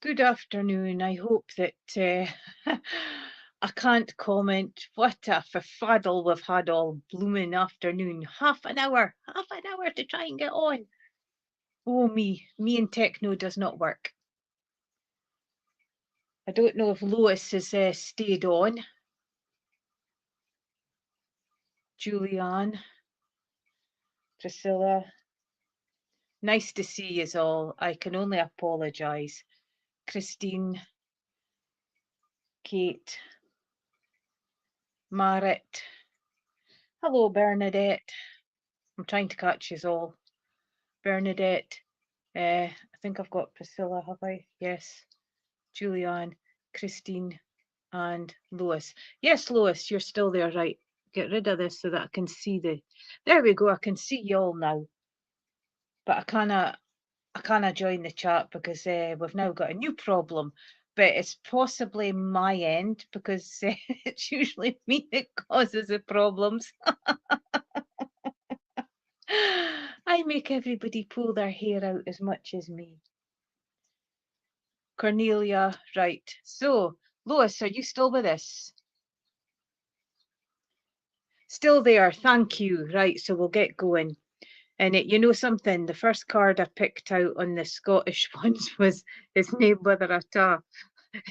Good afternoon. I hope that I can't comment. What a faddle we've had all blooming afternoon. Half an hour to try and get on. Oh, me and techno does not work. I don't know if Lois has stayed on. Julianne, Priscilla, nice to see you all. I can only apologise. Christine, Kate, Marit. Hello, Bernadette. I'm trying to catch you all. Bernadette. I think I've got Priscilla, have I? Yes. Julianne, Christine, and Lois. Yes, Lois, you're still there, right? Get rid of this so that I can see the. There we go. I can see you all now. But I can't join the chat because we've now got a new problem. But it's possibly my end because it's usually me that causes the problems. I make everybody pull their hair out as much as me. Cornelia, right. So, Lois, are you still with us? Still there, thank you. Right, so we'll get going. And you know something, the first card I picked out on the Scottish ones was his name whether at all.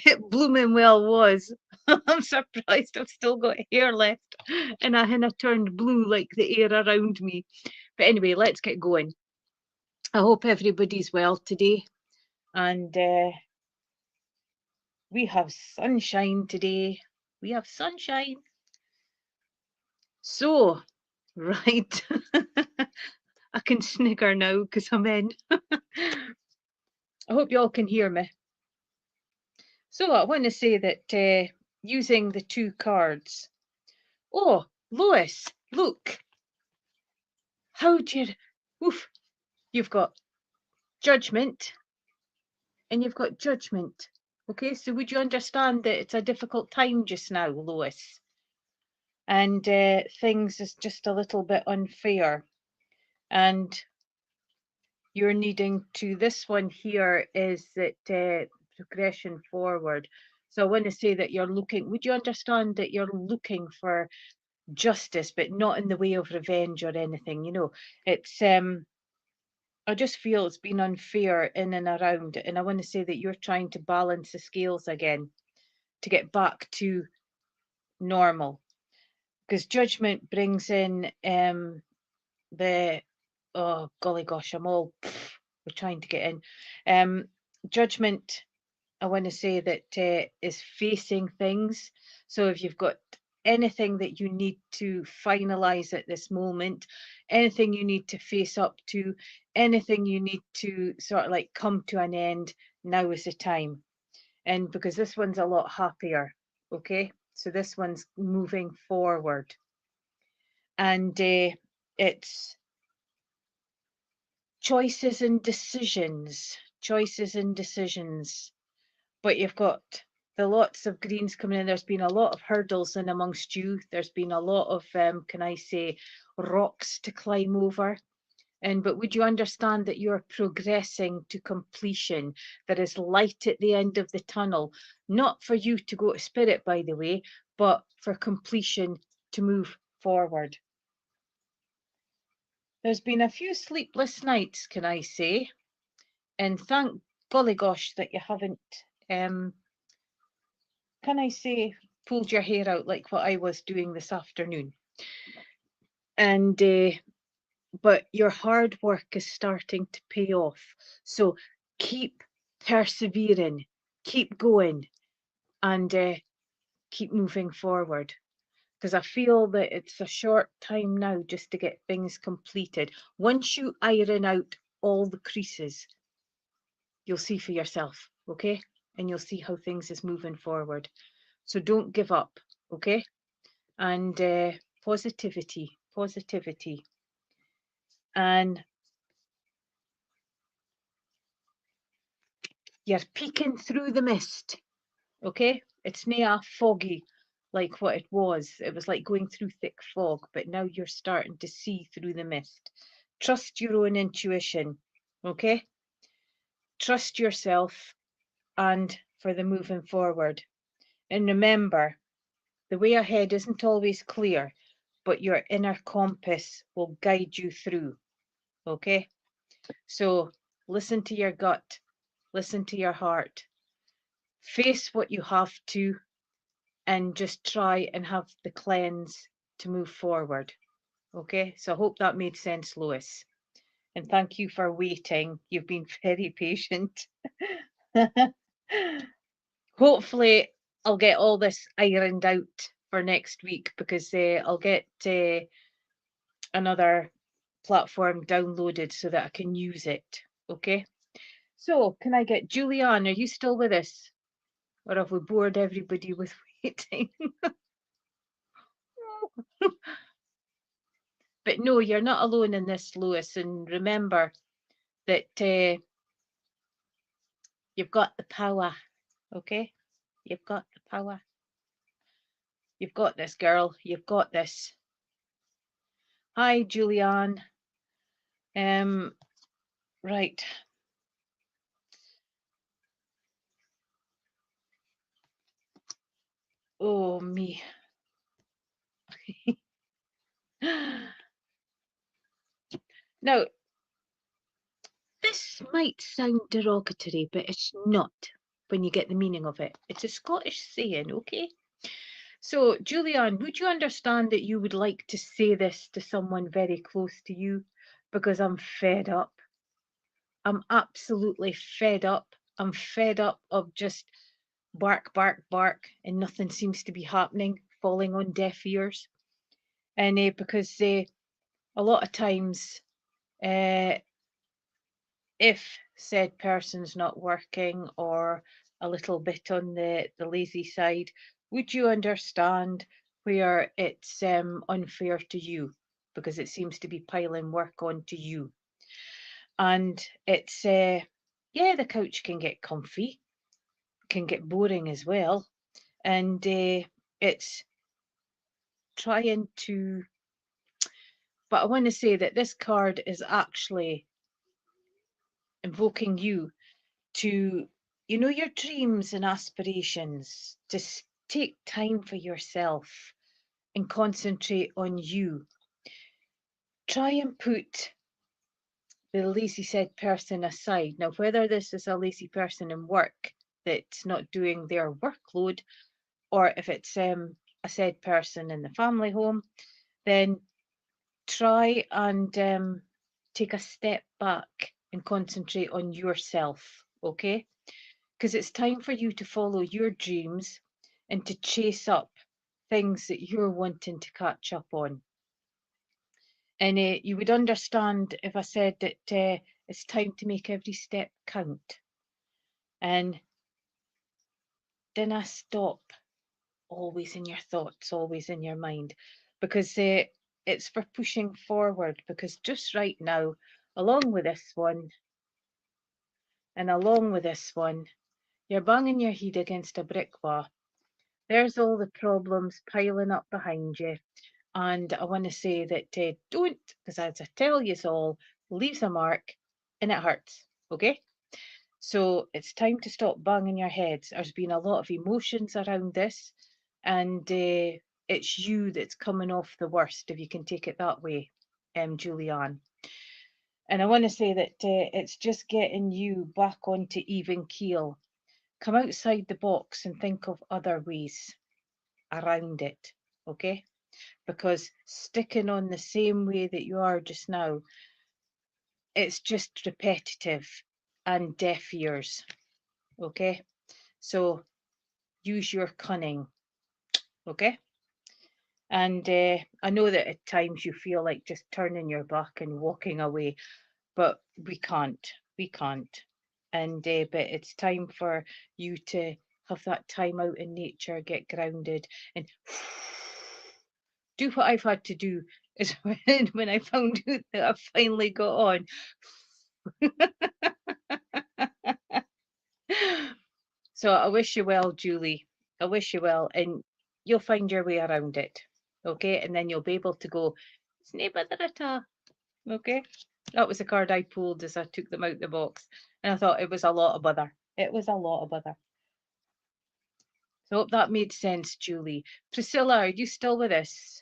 It blooming well was. I'm surprised I've still got hair left and I hinna turned blue like the air around me. But anyway, let's get going. I hope everybody's well today. And we have sunshine today. We have sunshine. So, right. I can snigger now because I'm in. I hope you all can hear me. So I want to say that using the two cards. Oh, Lois, look. How do you... Oof. You've got judgment and you've got judgment. Okay, so would you understand that it's a difficult time just now, Lois? And things is just a little bit unfair. And you're needing to, this one here is that progression forward. So I want to say that you're looking, would you understand that you're looking for justice, but not in the way of revenge or anything, you know? It's, I just feel it's been unfair in and around. And I want to say that you're trying to balance the scales again to get back to normal. Because judgment brings in the, oh golly gosh, I'm all, we're trying to get in. Judgment, I want to say that is facing things. So if you've got anything that you need to finalize at this moment, anything you need to face up to, anything you need to sort of like come to an end, now is the time. And because this one's a lot happier, okay? So this one's moving forward. And it's choices and decisions, but you've got the lots of greens coming in. There's been a lot of hurdles in amongst you. There's been a lot of, can I say, rocks to climb over. But would you understand that you're progressing to completion? There is light at the end of the tunnel, not for you to go to spirit, by the way, but for completion to move forward. There's been a few sleepless nights, can I say? And thank golly gosh that you haven't, can I say, pulled your hair out like what I was doing this afternoon. And but your hard work is starting to pay off. So keep persevering, keep going, and keep moving forward. Because I feel that it's a short time now just to get things completed. Once you iron out all the creases, you'll see for yourself, okay? And you'll see how things is moving forward. So don't give up, okay? And positivity. And you're peeking through the mist, okay? It's not foggy like what it was. It was like going through thick fog, but now you're starting to see through the mist. Trust your own intuition, okay? Trust yourself and for the moving forward. And remember, the way ahead isn't always clear, but your inner compass will guide you through. Okay? So listen to your gut, listen to your heart, face what you have to, and just try and have the cleanse to move forward. Okay? So I hope that made sense, Lois. And thank you for waiting. You've been very patient. Hopefully, I'll get all this ironed out for next week, because I'll get another platform downloaded so that I can use it. Okay. So, can I get Julianne? Are you still with us? Or have we bored everybody with waiting? But no, you're not alone in this, Lois. And remember that you've got the power. Okay? You've got the power. You've got this, girl. You've got this. Hi, Julianne. Right. Oh, me. Now, this might sound derogatory, but it's not when you get the meaning of it. It's a Scottish saying, okay? So, Julianne, would you understand that you would like to say this to someone very close to you? Because I'm fed up. I'm absolutely fed up. I'm fed up of just bark, bark, bark, and nothing seems to be happening, falling on deaf ears. And because a lot of times, if said person's not working or a little bit on the lazy side, would you understand where it's unfair to you, because it seems to be piling work onto you? And it's, yeah, the couch can get comfy, can get boring as well. And it's trying to, but I want to say that this card is actually invoking you to, you know, your dreams and aspirations. Just take time for yourself and concentrate on you. Try and put the lazy said person aside. Now, whether this is a lazy person in work that's not doing their workload, or if it's a said person in the family home, then try and take a step back and concentrate on yourself, okay? Because it's time for you to follow your dreams and to chase up things that you're wanting to catch up on. And you would understand if I said that it's time to make every step count. And then I stop always in your thoughts, always in your mind, because it's for pushing forward. Because just right now, along with this one, and along with this one, you're banging your head against a brick wall. There's all the problems piling up behind you. And I want to say that don't, because as I tell you all, leaves a mark and it hurts. Okay? So it's time to stop banging your heads. There's been a lot of emotions around this, and it's you that's coming off the worst, if you can take it that way, Julianne. And I want to say that it's just getting you back onto even keel. Come outside the box and think of other ways around it, okay? Because sticking on the same way that you are just now, it's just repetitive and deaf ears, okay? So use your cunning, okay? And I know that at times you feel like just turning your back and walking away, but we can't. We can't. And but it's time for you to have that time out in nature, get grounded, and do what I've had to do. Is when I found out that I finally got on. So I wish you well, Julie. I wish you well, and you'll find your way around it. Okay, and then you'll be able to go, it's nae bother at all. Okay, that was the card I pulled as I took them out the box, and I thought it was a lot of bother. It was a lot of bother. So I hope that made sense, Julie. Priscilla, are you still with us?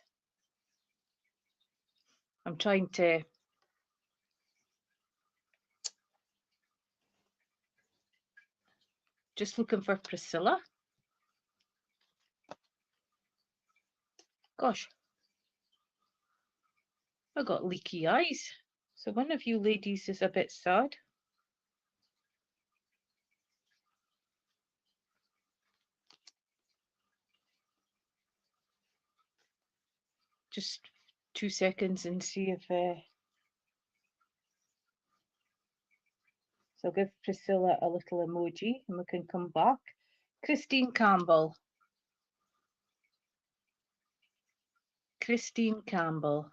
I'm trying to... Just looking for Priscilla. Gosh, I got leaky eyes. So one of you ladies is a bit sad. Just 2 seconds and see if... So give Priscilla a little emoji and we can come back. Christine Campbell. Christine Campbell.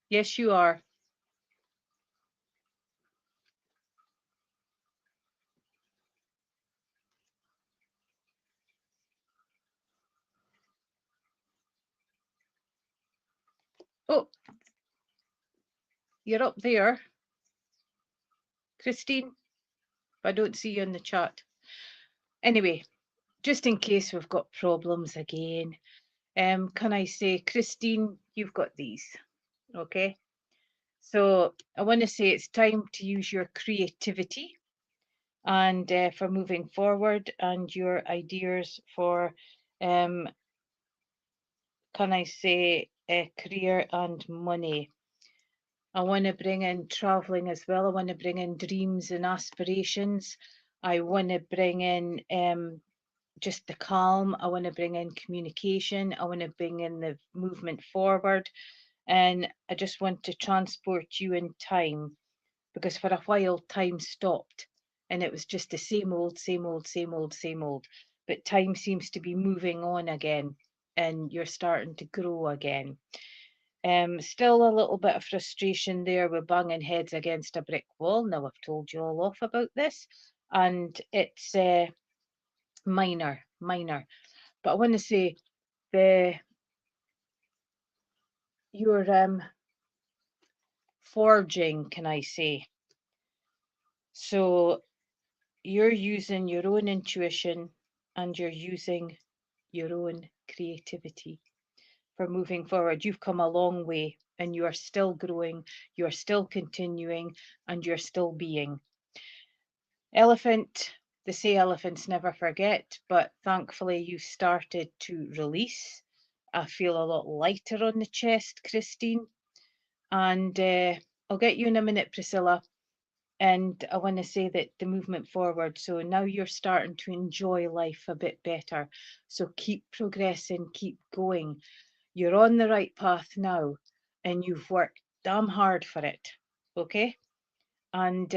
Yes, you are. Oh, you're up there, Christine. I don't see you in the chat. Anyway, just in case we've got problems again, can I say, Christine, you've got these, okay? So I want to say it's time to use your creativity and for moving forward, and your ideas for, can I say, career and money. I want to bring in traveling as well. I want to bring in dreams and aspirations. I want to bring in just the calm. I want to bring in communication. I want to bring in the movement forward. And I just want to transport you in time, because for a while time stopped and it was just the same old, same old, same old, same old. But time seems to be moving on again and you're starting to grow again. Still a little bit of frustration there with banging heads against a brick wall. Now I've told you all off about this, and it's minor. But I want to say your forging, can I say? So you're using your own intuition and you're using your own creativity for moving forward. You've come a long way and you are still growing, you're still continuing, and you're still being. Elephant, they say elephants never forget, but thankfully you started to release. I feel a lot lighter on the chest, Christine, and I'll get you in a minute, Priscilla. And I want to say that the movement forward, so now you're starting to enjoy life a bit better. So keep progressing, keep going. You're on the right path now and you've worked damn hard for it, okay? And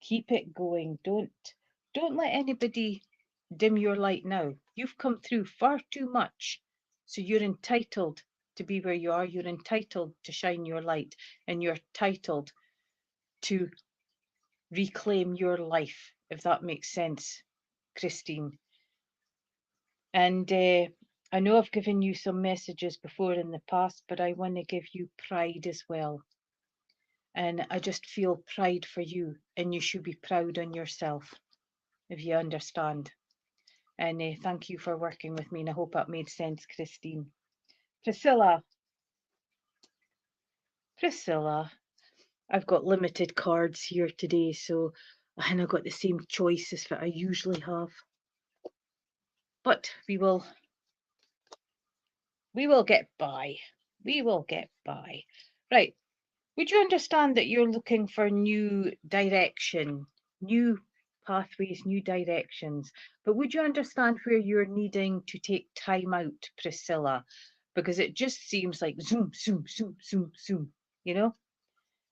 keep it going. Don't let anybody dim your light now. You've come through far too much. So you're entitled to be where you are. You're entitled to shine your light, and you're entitled to reclaim your life, if that makes sense, Christine. And I know I've given you some messages before in the past, but I want to give you pride as well. And I just feel pride for you, and you should be proud on yourself, if you understand. And thank you for working with me, and I hope that made sense, Christine. Priscilla, I've got limited cards here today, so I haven't got the same choices that I usually have. But we will get by. We will get by. Right. Would you understand that you're looking for new direction, new pathways, new directions? But would you understand where you're needing to take time out, Priscilla? Because it just seems like zoom, zoom, zoom, zoom, zoom, you know?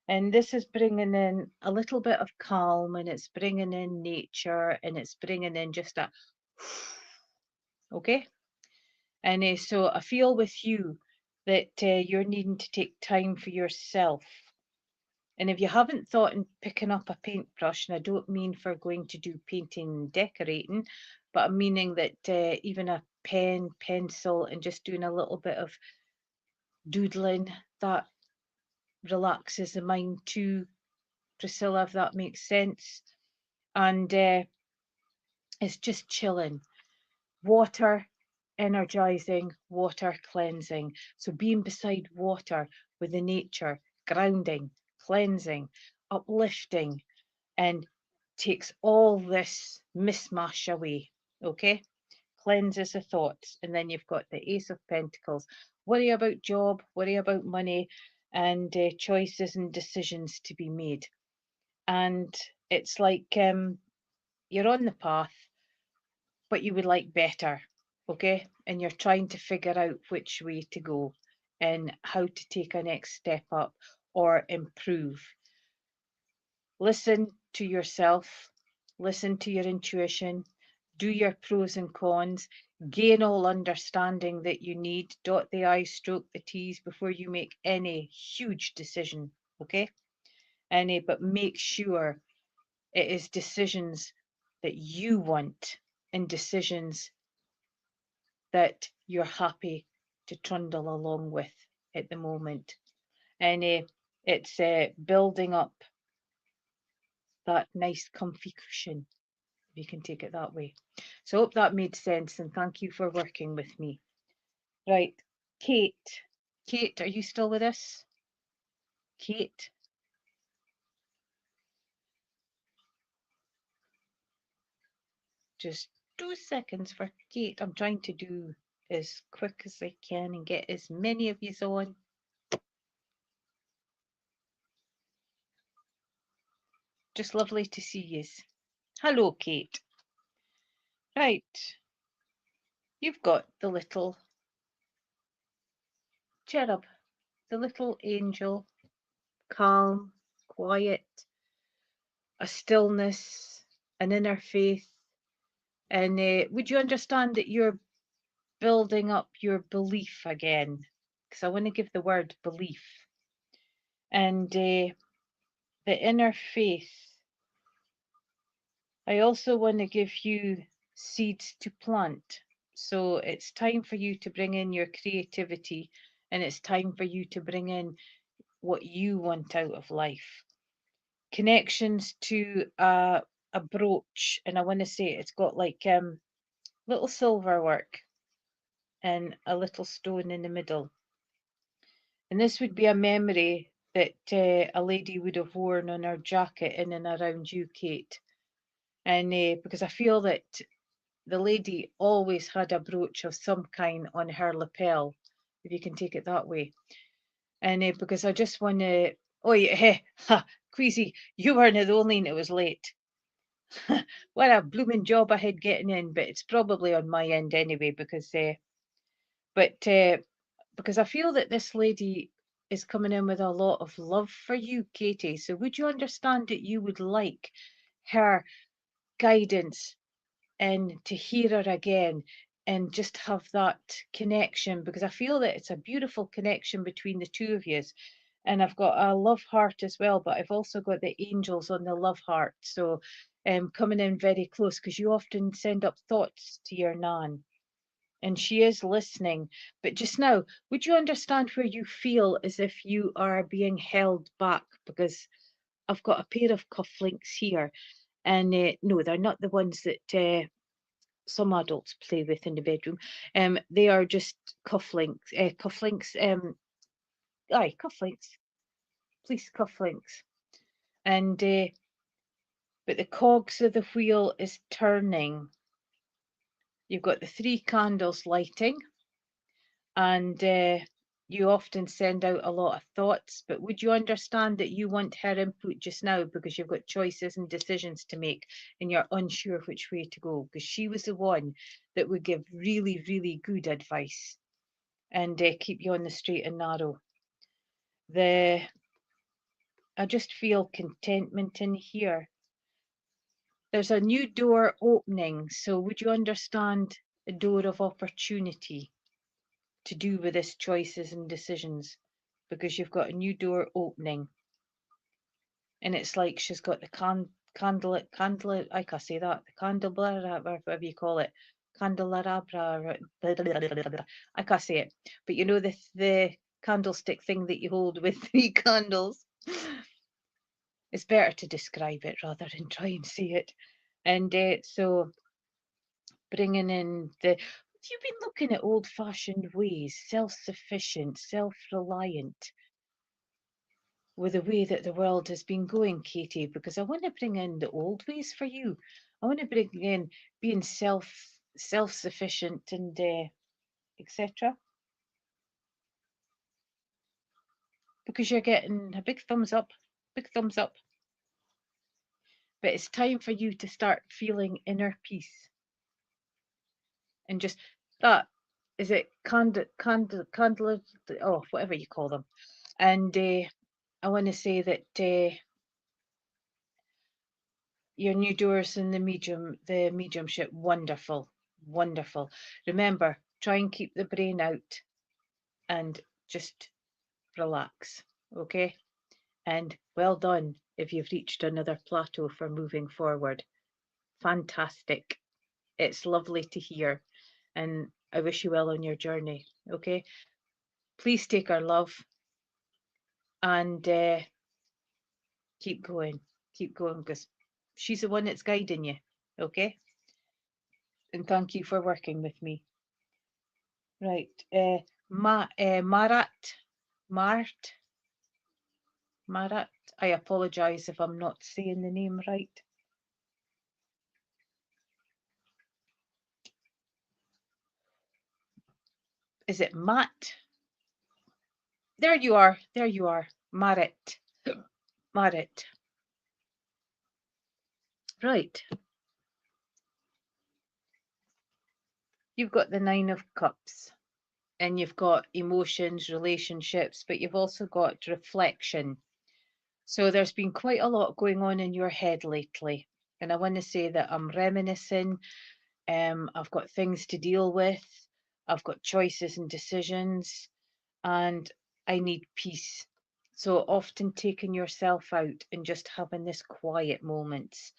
And this is bringing in a little bit of calm, and it's bringing in nature, and it's bringing in just a, okay? And so I feel with you that you're needing to take time for yourself. And if you haven't thought in picking up a paintbrush, and I don't mean for going to do painting and decorating, but I'm meaning that even a pen, pencil, and just doing a little bit of doodling. That relaxes the mind too, Priscilla, if that makes sense. And it's just chilling. Water energizing, water cleansing. So being beside water with the nature, grounding, cleansing, uplifting, and takes all this mishmash away. Okay? Cleanses the thoughts. And then you've got the Ace of Pentacles. Worry about job, worry about money, and choices and decisions to be made. And it's like you're on the path, but you would like better, okay? And you're trying to figure out which way to go and how to take a next step up or improve. Listen to yourself, listen to your intuition, do your pros and cons, gain all understanding that you need, dot the I's, stroke the T's before you make any huge decision, okay? But make sure it is decisions that you want and decisions that you're happy to trundle along with at the moment. And it's building up that nice comfy cushion, if you can take it that way. So I hope that made sense, and thank you for working with me. Right, Kate. Kate, are you still with us? Kate? Just 2 seconds for Kate. I'm trying to do as quick as I can and get as many of you on. Just lovely to see you. Hello, Kate. Right. You've got the little cherub, the little angel, calm, quiet, a stillness, an inner faith. And would you understand that you're building up your belief again? Because I want to give the word belief. And the inner faith. I also want to give you seeds to plant. So it's time for you to bring in your creativity, and it's time for you to bring in what you want out of life. Connections to a brooch, and I want to say it's got like little silver work and a little stone in the middle. And this would be a memory that a lady would have worn on her jacket in and around you, Kate. And because I feel that the lady always had a brooch of some kind on her lapel, if you can take it that way. And because I just want to, oh yeah, hey, ha, Queasy, you weren't the only that was late. What a blooming job I had getting in, but it's probably on my end anyway, because because I feel that this lady is coming in with a lot of love for you, Katie. So would you understand that you would like her guidance and to hear her again and just have that connection? Because I feel that it's a beautiful connection between the two of you. And I've got a love heart as well, but I've also got the angels on the love heart. So coming in very close, because you often send up thoughts to your Nan. And she is listening. But just now, would you understand where you feel as if you are being held back? Because I've got a pair of cufflinks here. And no, they're not the ones that some adults play with in the bedroom. They are just cufflinks. Cufflinks. Police cufflinks. And but the cogs of the wheel is turning. You've got the 3 candles lighting, and you often send out a lot of thoughts, but would you understand that you want her input just now because you've got choices and decisions to make and you're unsure which way to go? Because she was the one that would give really, really good advice and keep you on the straight and narrow. I just feel contentment in here. There's a new door opening, so would you understand a door of opportunity to do with this choices and decisions? Because you've got a new door opening, and it's like she's got the candle, I can't say that, the candlelight, whatever you call it, candelabra. I can't say it, but you know the candlestick thing that you hold with 3 candles. It's better to describe it rather than try and say it. And so bringing in the. You've been looking at old-fashioned ways, self-sufficient, self-reliant, with the way that the world has been going, Katie, because I want to bring in the old ways for you. I want to bring in being self-sufficient and etc. Because you're getting a big thumbs up, big thumbs up. But it's time for you to start feeling inner peace and just that. Is it candle, oh, whatever you call them. And I want to say that your new doors in the mediumship, wonderful, wonderful. Remember, try and keep the brain out and just relax, okay? And well done if you've reached another plateau for moving forward. Fantastic. It's lovely to hear, and I wish you well on your journey, okay? Please take our love and keep going, because she's the one that's guiding you, okay? And thank you for working with me. Right, Marat, I apologise if I'm not saying the name right. Is it Matt? There you are, Marit. Marit. Right. You've got the 9 of Cups, and you've got emotions, relationships, but you've also got reflection. So there's been quite a lot going on in your head lately. And I want to say that I'm reminiscing. I've got things to deal with. I've got choices and decisions, and I need peace. So often taking yourself out and just having this quiet moments.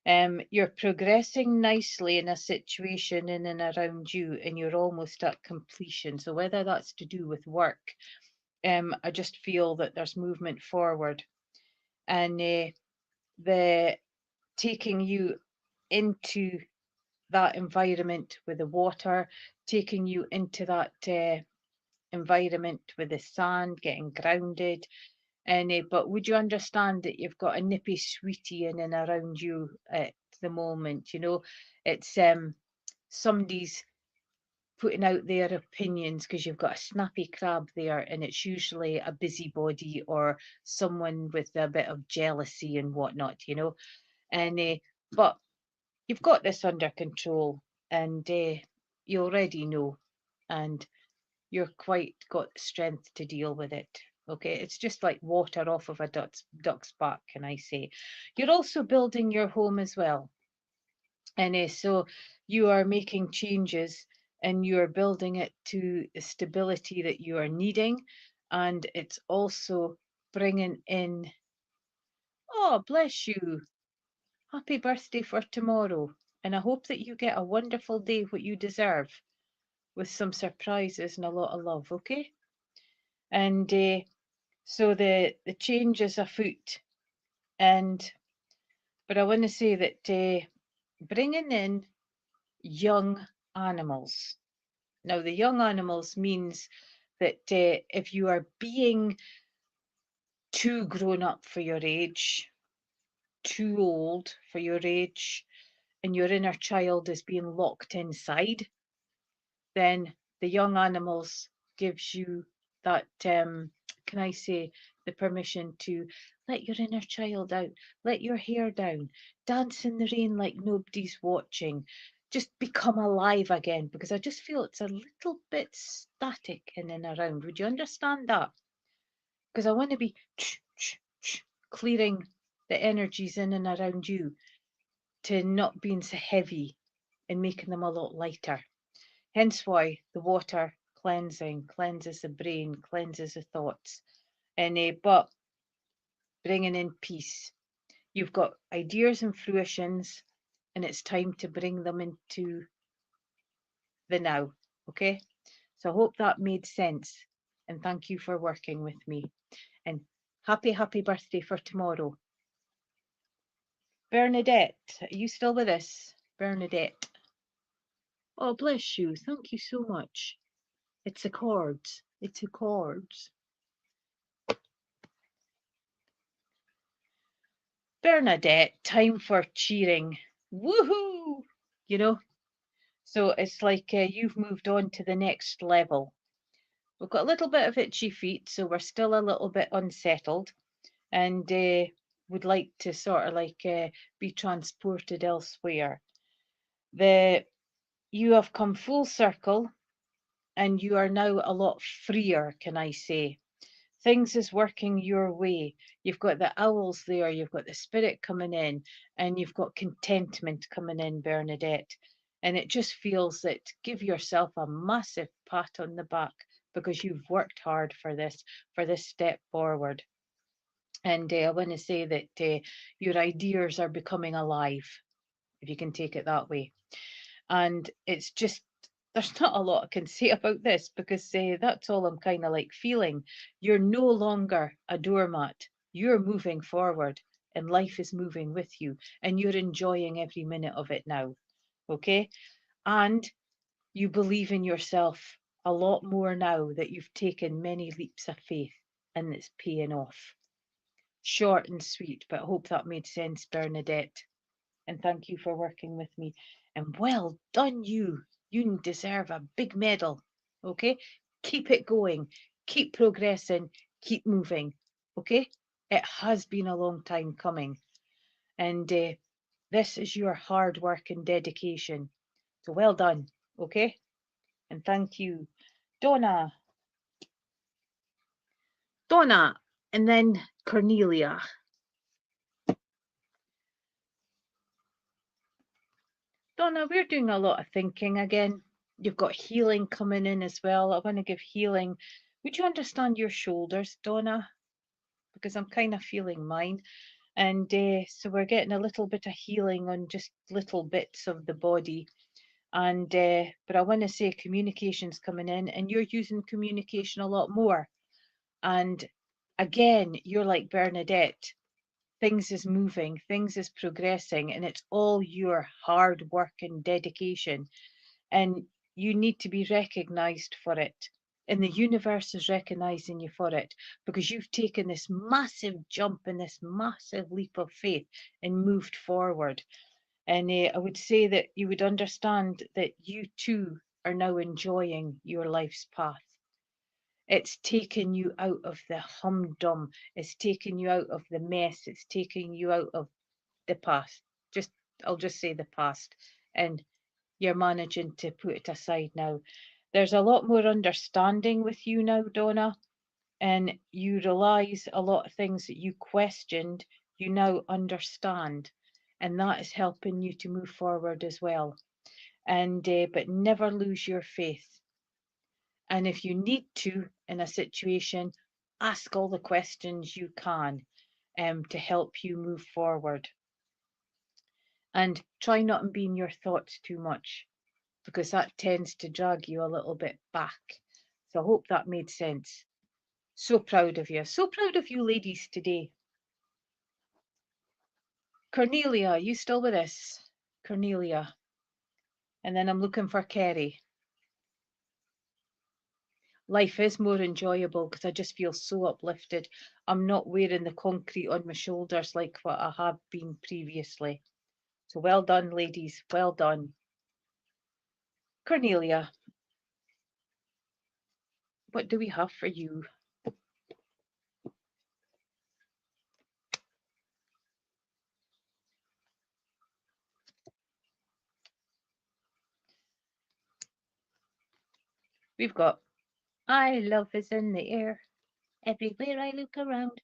You're progressing nicely in a situation in and around you, and you're almost at completion. So whether that's to do with work, I just feel that there's movement forward, and the taking you into that environment with the water, taking you into that environment with the sand, getting grounded. And but would you understand that you've got a nippy sweetie in and around you at the moment? You know, it's somebody's putting out their opinions because you've got a snappy crab there, and it's usually a busybody or someone with a bit of jealousy and whatnot, you know. And but you've got this under control, and you already know, and you're quite got strength to deal with it. Okay, it's just like water off of a duck's back, can I say? You're also building your home as well, and so you are making changes, and you are building it to the stability that you are needing, and it's also bringing in. Oh, bless you! Happy birthday for tomorrow, and I hope that you get a wonderful day, what you deserve, with some surprises and a lot of love. Okay, and so the change is afoot, and but I want to say that bringing in young animals. Now, the young animals means that if you are being too grown up for your age, too old for your age, and your inner child is being locked inside, then the young animals gives you that can I say, the permission to let your inner child out, let your hair down, dance in the rain like nobody's watching, just become alive again, because I just feel it's a little bit static in and around. Would you understand that? Because I want to be clearing the energies in and around you to not being so heavy and making them a lot lighter. Hence why the water cleansing cleanses the brain, cleanses the thoughts, and but bringing in peace. You've got ideas and fruitions, and it's time to bring them into the now. Okay, so I hope that made sense, and thank you for working with me, and happy birthday for tomorrow. Bernadette, are you still with us? Bernadette. Oh, bless you. Thank you so much. It's the chords. It's the chords. Bernadette, time for cheering. Woohoo! You know, so it's like you've moved on to the next level. We've got a little bit of itchy feet, so we're still a little bit unsettled, and would like to sort of like be transported elsewhere. You have come full circle, and you are now a lot freer, can I say. Things is working your way. You've got the owls there, you've got the spirit coming in, and you've got contentment coming in, Bernadette. And it just feels that give yourself a massive pat on the back because you've worked hard for this step forward. And I want to say that your ideas are becoming alive, if you can take it that way. And it's just, there's not a lot I can say about this because that's all I'm kind of like feeling. You're no longer a doormat. You're moving forward and life is moving with you and you're enjoying every minute of it now. Okay. And you believe in yourself a lot more now that you've taken many leaps of faith and it's paying off. Short and sweet, but I hope that made sense, Bernadette. And thank you for working with me. And well done, you. You deserve a big medal. Okay? Keep it going. Keep progressing. Keep moving. Okay? It has been a long time coming. And this is your hard work and dedication. So well done. Okay? And thank you. Donna. Donna. And then Cornelia. Donna, we're doing a lot of thinking again. You've got healing coming in as well. I want to give healing. Would you understand your shoulders, Donna? Because I'm kind of feeling mine. And so we're getting a little bit of healing on just little bits of the body. And but I want to say communication's coming in, and you're using communication a lot more. And again, you're like Bernadette. Things is moving, things is progressing, and it's all your hard work and dedication. And you need to be recognized for it. And the universe is recognizing you for it because you've taken this massive jump and this massive leap of faith and moved forward. And I would say that you would understand that you too are now enjoying your life's path. It's taken you out of the humdrum, it's taken you out of the mess, it's taken you out of the past. Just I'll just say the past. And you're managing to put it aside now. There's a lot more understanding with you now, Donna, and you realize a lot of things that you questioned, you now understand, and that is helping you to move forward as well. And but never lose your faith. And if you need to in a situation, ask all the questions you can to help you move forward. And try not to be in your thoughts too much, because that tends to drag you a little bit back. So I hope that made sense. So proud of you. So proud of you ladies today. Cornelia, you still with us? Cornelia. And then I'm looking for Kerry. Life is more enjoyable because I just feel so uplifted. I'm not wearing the concrete on my shoulders like what I have been previously. So well done, ladies. Well done. Cornelia, what do we have for you? We've got I love is in the air. Everywhere I look around.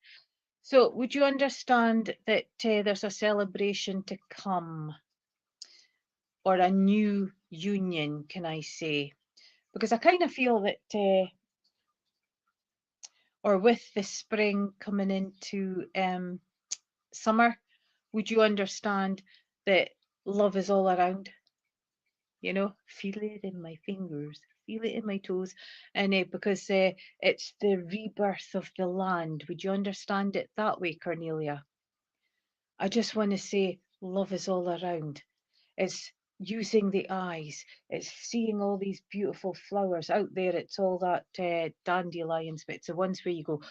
So would you understand that there's a celebration to come, or a new union, can I say? Because I kind of feel that, or with the spring coming into summer, would you understand that love is all around? you know, feel it in my fingers, feel it in my toes. And because it's the rebirth of the land. Would you understand it that way, Cornelia? I just want to say love is all around. It's using the eyes. It's seeing all these beautiful flowers out there. It's all that dandelions, but it's the ones where you go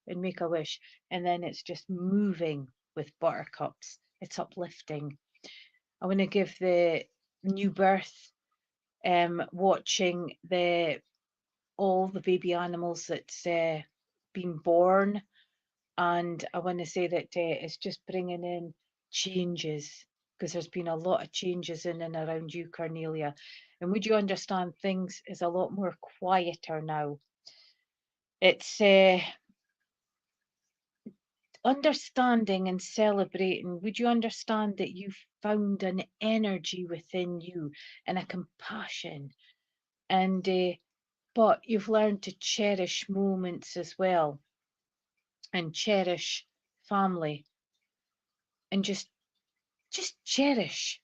and make a wish, and then it's just moving with buttercups. It's uplifting. I want to give the new birth, watching all the baby animals that's been born, and I want to say that it's just bringing in changes, because there's been a lot of changes in and around you, Cornelia. And would you understand things is a lot more quieter now? It's understanding and celebrating. Would you understand that you've found an energy within you and a compassion, and but you've learned to cherish moments as well, and cherish family, and just cherish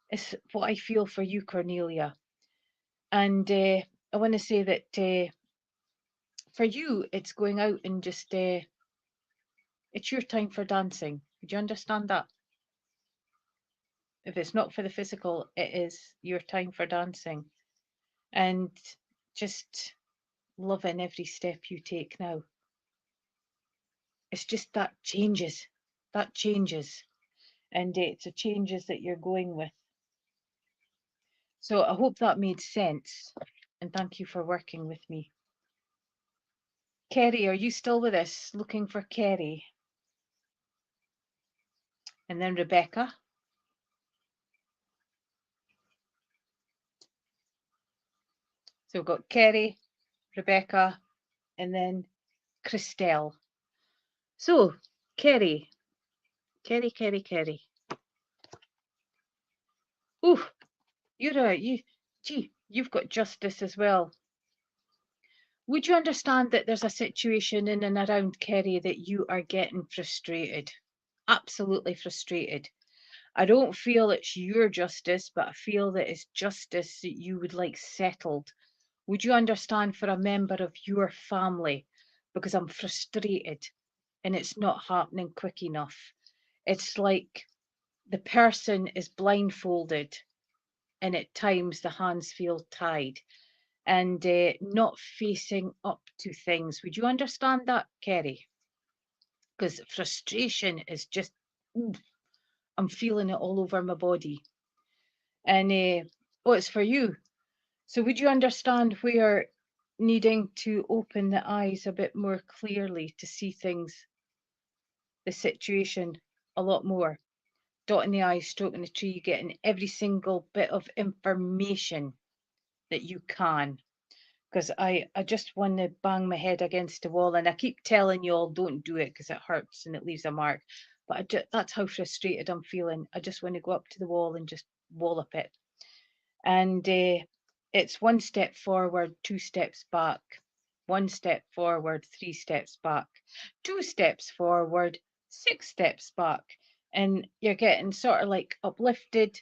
is what I feel for you, Cornelia. And I want to say that for you, it's going out and just it's your time for dancing. Would you understand that? If it's not for the physical, it is your time for dancing, and just loving every step you take now. It's just that changes, and it's the changes that you're going with. So I hope that made sense, and thank you for working with me. Kerry, are you still with us? Looking for Kerry. And then Rebecca. So we've got Kerry, Rebecca, and then Christelle. So, Kerry. Kerry. Oh, you've got justice as well. Would you understand that there's a situation in and around Kerry that you are getting frustrated? Absolutely frustrated. I don't feel it's your justice, but I feel that it's justice that you would like settled. Would you understand, for a member of your family? Because I'm frustrated and it's not happening quick enough. It's like the person is blindfolded, and at times the hands feel tied, and not facing up to things. Would you understand that, Kerry? Because frustration is just, I'm feeling it all over my body. And oh, it's for you. So would you understand where needing to open the eyes a bit more clearly to see things, the situation a lot more? Dotting the I's, stroking the tree, getting every single bit of information that you can. Because I just want to bang my head against the wall, and I keep telling you all, don't do it because it hurts and it leaves a mark. But that's how frustrated I'm feeling. I just want to go up to the wall and just wallop it. And it's one step forward, two steps back, one step forward, three steps back, two steps forward, six steps back. And you're getting sort of like uplifted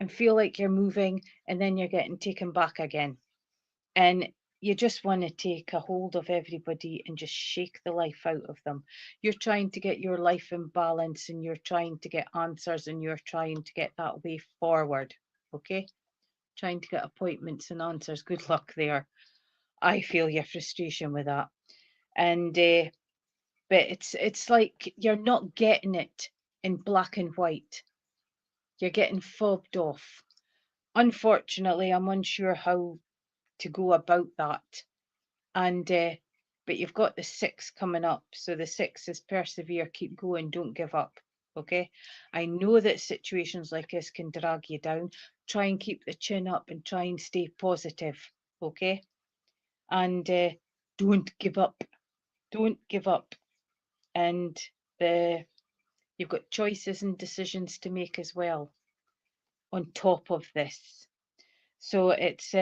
and feel like you're moving, and then you're getting taken back again. And you just want to take a hold of everybody and just shake the life out of them. You're trying to get your life in balance, and you're trying to get answers, and you're trying to get that way forward. Okay? Trying to get appointments and answers. Good luck there. I feel your frustration with that. And but it's like you're not getting it in black and white. You're getting fobbed off. Unfortunately, I'm unsure how to go about that. And but you've got the 6 coming up. So the 6 is persevere, keep going, don't give up. Okay. I know that situations like this can drag you down. Try and keep the chin up and try and stay positive. Okay. And don't give up. Don't give up. And you've got choices and decisions to make as well on top of this. So it's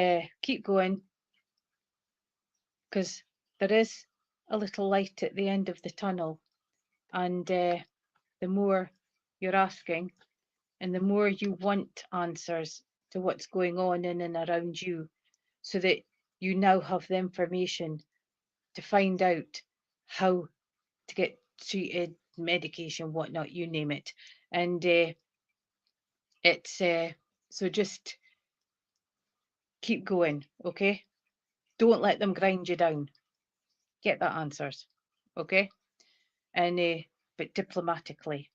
keep going, because there is a little light at the end of the tunnel. And the more you're asking and the more you want answers, to what's going on in and around you, so that you now have the information to find out how to get treated, medication, whatnot, you name it. And it's so just keep going, okay? Don't let them grind you down. Get that answers, okay? And but diplomatically.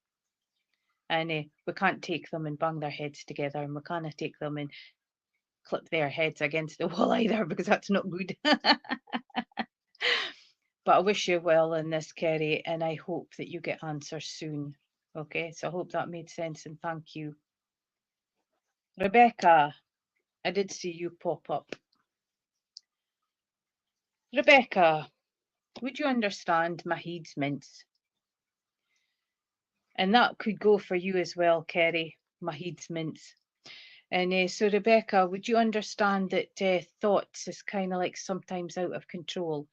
And we can't take them and bang their heads together, and we can't take them and clip their heads against the wall either, because that's not good. But I wish you well in this, Kerry, and I hope that you get answers soon. Okay, so I hope that made sense, and thank you. Rebecca, I did see you pop up. Rebecca, would you understand Mahid's mints? And that could go for you as well, Kerry, Mahid's mints. And so, Rebecca, would you understand that thoughts is kind of like sometimes out of control?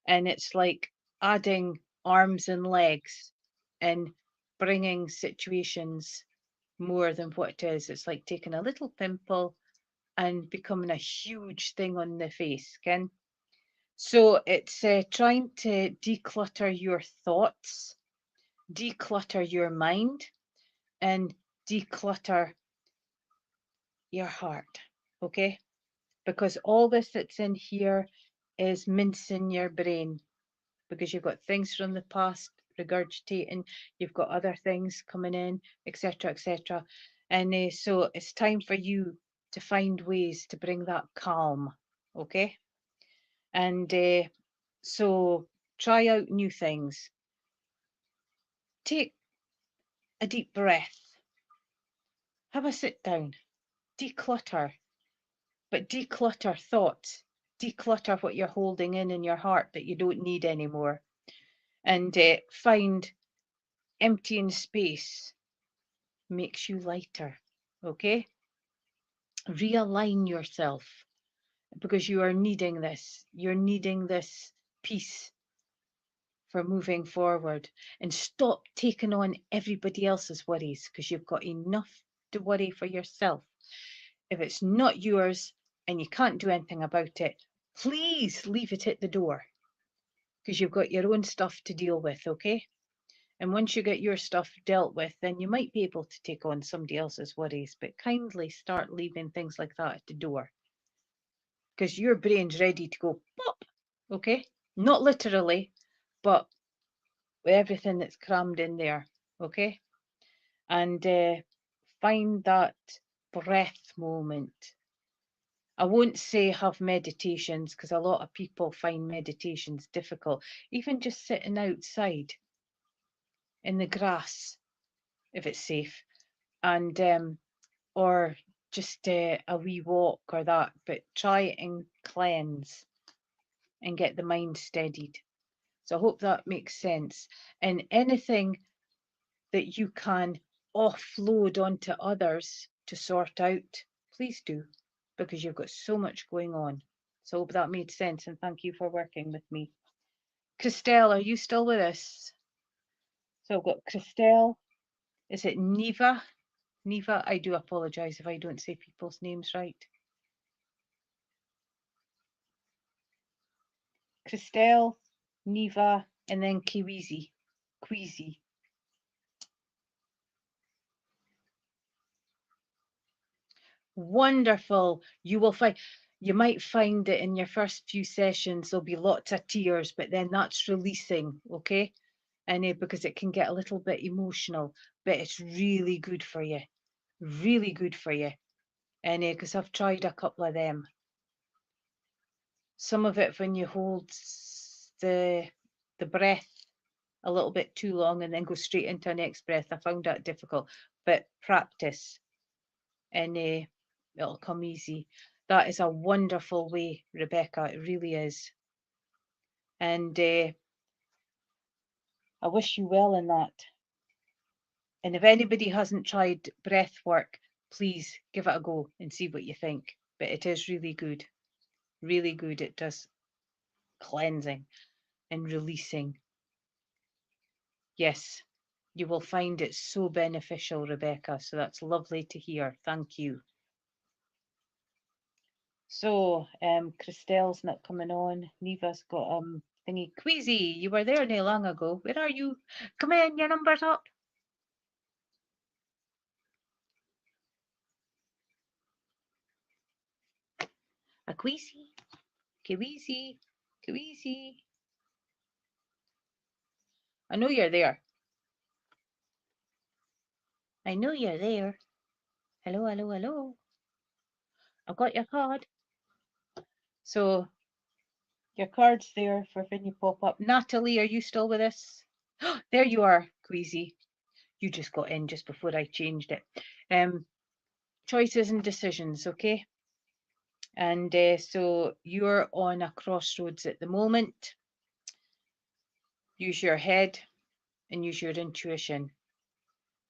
And it's like adding arms and legs and bringing situations more than what it is. It's like taking a little pimple and becoming a huge thing on the face, Ken. So it's trying to declutter your thoughts, declutter your mind, and declutter your heart, okay? Because all this that's in here is mincing your brain, because you've got things from the past regurgitating, you've got other things coming in, etc., etc. And so it's time for you to find ways to bring that calm, okay? And so try out new things. Take a deep breath. Have a sit down. Declutter. But declutter thoughts. Declutter what you're holding in your heart that you don't need anymore. And find emptying space makes you lighter. Okay? Realign yourself, because you are needing this. You're needing this peace for moving forward, and stop taking on everybody else's worries, because you've got enough to worry for yourself. If it's not yours and you can't do anything about it, please leave it at the door, because you've got your own stuff to deal with, okay? And once you get your stuff dealt with, then you might be able to take on somebody else's worries, but kindly start leaving things like that at the door, because your brain's ready to go pop, okay? Not literally, but with everything that's crammed in there, okay? And find that breath moment. I won't say have meditations, because a lot of people find meditations difficult. Even just sitting outside in the grass, if it's safe, and or just a wee walk or that, but try and cleanse and get the mind steadied. So I hope that makes sense. And anything that you can offload onto others to sort out, please do, because you've got so much going on. So I hope that made sense, and thank you for working with me. Christelle, are you still with us? So I've got Christelle. Is it Neva? Neva, I do apologise if I don't say people's names right. Christelle, Neva, and then Kiwizi. Queasy. Wonderful. You might find that in your first few sessions there'll be lots of tears, but then that's releasing, okay? And because it can get a little bit emotional, but it's really good for you. Really good for you. And because I've tried a couple of them. Some of it when you hold the breath a little bit too long and then go straight into a next breath, I found that difficult. But practice, and it'll come easy. That is a wonderful way, Rebecca. It really is. And I wish you well in that. And if anybody hasn't tried breath work, please give it a go and see what you think. But it is really good. Really good. It does cleansing and releasing. Yes, you will find it so beneficial, Rebecca. So that's lovely to hear. Thank you. So, Christelle's not coming on. Neva's got thingy. Queasy, you were there no long ago. Where are you? Come in, your number's up. A Queasy, Queasy, Queasy. I know you're there. I know you're there. Hello, hello, hello. I've got your card. So your card's there for when you pop up. Natalie, are you still with us? There you are, Queasy. You just got in just before I changed it. Choices and decisions, okay? And so you're on a crossroads at the moment. Use your head and use your intuition.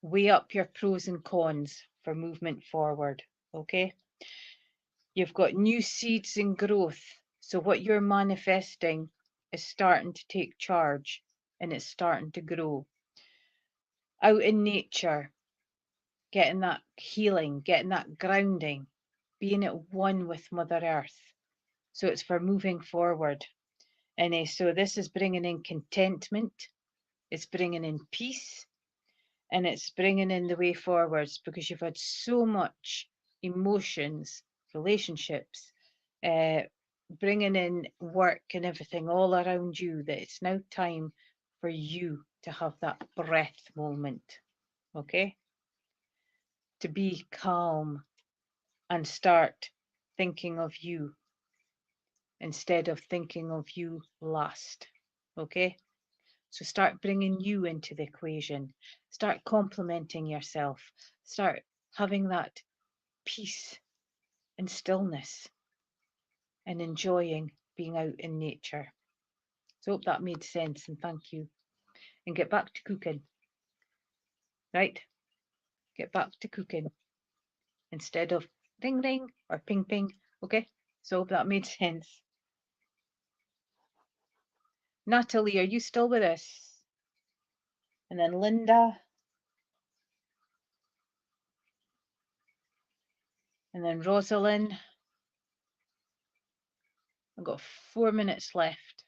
Weigh up your pros and cons for movement forward, okay? You've got new seeds and growth. So what you're manifesting is starting to take charge and it's starting to grow. Out in nature, getting that healing, getting that grounding, being at one with Mother Earth. So it's for moving forward. And so this is bringing in contentment, it's bringing in peace, and it's bringing in the way forwards because you've had so much emotions, relationships, bringing in work and everything all around you that it's now time for you to have that breath moment, okay? To be calm and start thinking of you instead of thinking of you last, okay? So start bringing you into the equation. Start complimenting yourself. Start having that peace and stillness and enjoying being out in nature. So I hope that made sense and thank you. And get back to cooking, right? Get back to cooking instead of ring ring or ping ping, okay? So I hope that made sense. Natalie, are you still with us? And then Linda. And then Rosalind. I've got 4 minutes left.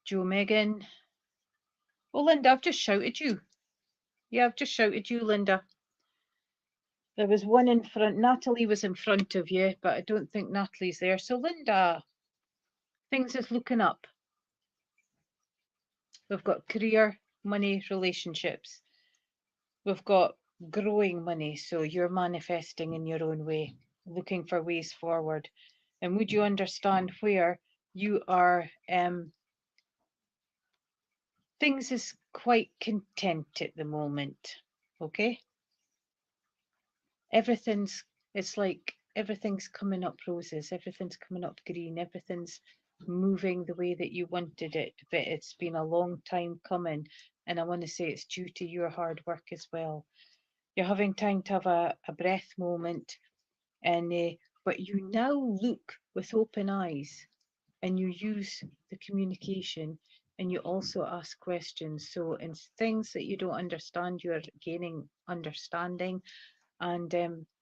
Joe Megan. Oh, Linda, I've just shouted you. Yeah, I've just shouted you, Linda. There was one in front. Natalie was in front of you, but I don't think Natalie's there. So, Linda, things is looking up. We've got career, money, relationships. We've got growing money. So, you're manifesting in your own way, looking for ways forward. And would you understand where you are? Things is quite content at the moment. Okay. It's like everything's coming up roses, everything's coming up green, everything's moving the way that you wanted it, but it's been a long time coming. And I want to say it's due to your hard work as well. You're having time to have a breath moment, and but you now look with open eyes and you use the communication and you also ask questions. So in things that you don't understand, you're gaining understanding and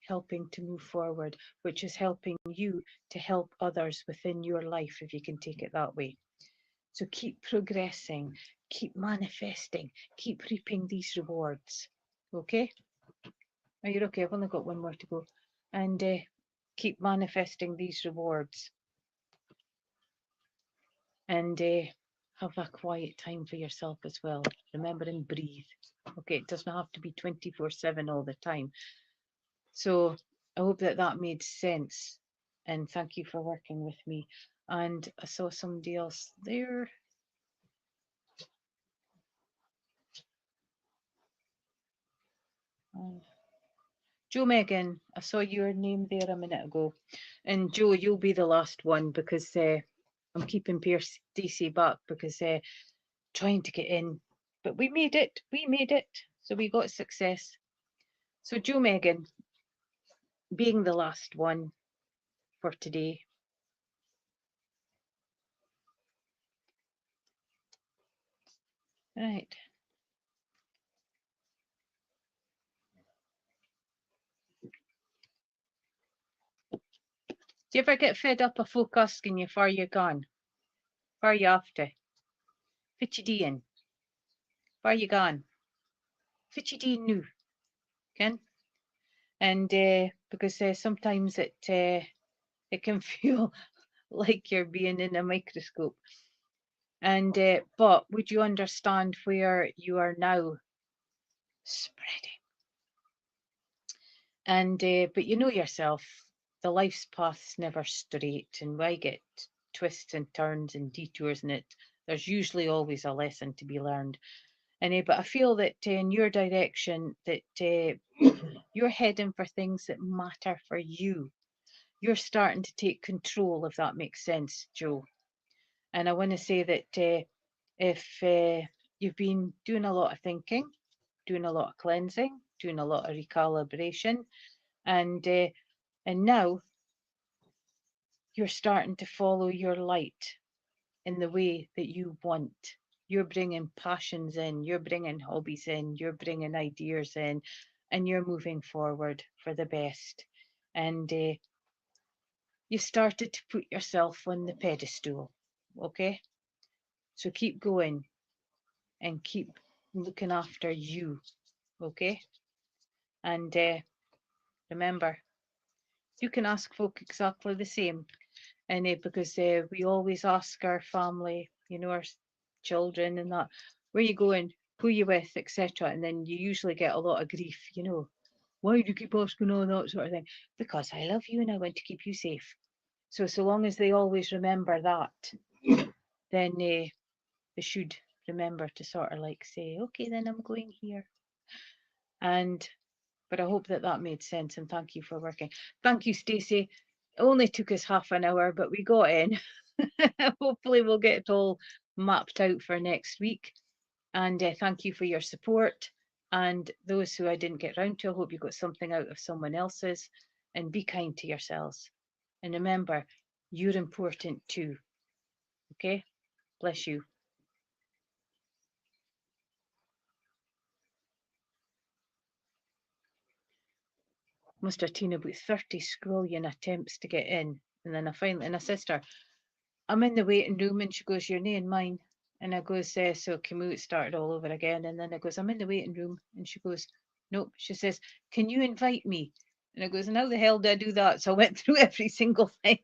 helping to move forward, which is helping you to help others within your life, if you can take it that way. So keep progressing, keep manifesting, keep reaping these rewards. Okay? Are you okay? I've only got one more to go. And keep manifesting these rewards. And have a quiet time for yourself as well. Remember and breathe. Okay, it doesn't have to be 24/7 all the time. So I hope that that made sense. And thank you for working with me. And I saw somebody else there. Joe Megan, I saw your name there a minute ago. And Joe, you'll be the last one because I'm keeping Pierce DC back because trying to get in. But we made it. We made it. So we got success. So Joe Megan, being the last one for today. Right. Do you ever get fed up of folk asking you where you gone? Where you after? What you doing? Where you gone? What you doing now? Ken? And because sometimes it can feel like you're being in a microscope. And but would you understand where you are now spreading? And but you know yourself, the life's path's never straight, and why get twists and turns and detours in it? There's usually always a lesson to be learned. And but I feel that in your direction, that you're heading for things that matter for you. You're starting to take control, if that makes sense, Joe. And I want to say that if you've been doing a lot of thinking, doing a lot of cleansing, doing a lot of recalibration, and now you're starting to follow your light in the way that you want. You're bringing passions in, you're bringing hobbies in, you're bringing ideas in, and you're moving forward for the best. And you started to put yourself on the pedestal, okay? So keep going and keep looking after you, okay? And remember, you can ask folk exactly the same. And because we always ask our family, you know, our children and that, where you going, who you with, etc. And then you usually get a lot of grief, you know. Why do you keep asking all that sort of thing? Because I love you and I want to keep you safe. So long as they always remember that, then they should remember to sort of like say, okay, then I'm going here. And but I hope that that made sense, and thank you for working. Thank you, Stacey. It only took us half an hour, but we got in. Hopefully we'll get it all mapped out for next week. And thank you for your support. And those who I didn't get round to, I hope you got something out of someone else's. And be kind to yourselves. And remember, you're important too. Okay? Bless you. Must have taken about 30 scrolling attempts to get in. And then I finally, and I said to her, I'm in the waiting room, and she goes, "You're nae in mine." And I goes, so can we start all over again? And then I goes, I'm in the waiting room. And she goes, nope. She says, can you invite me? And I goes, and how the hell do I do that? So I went through every single thing.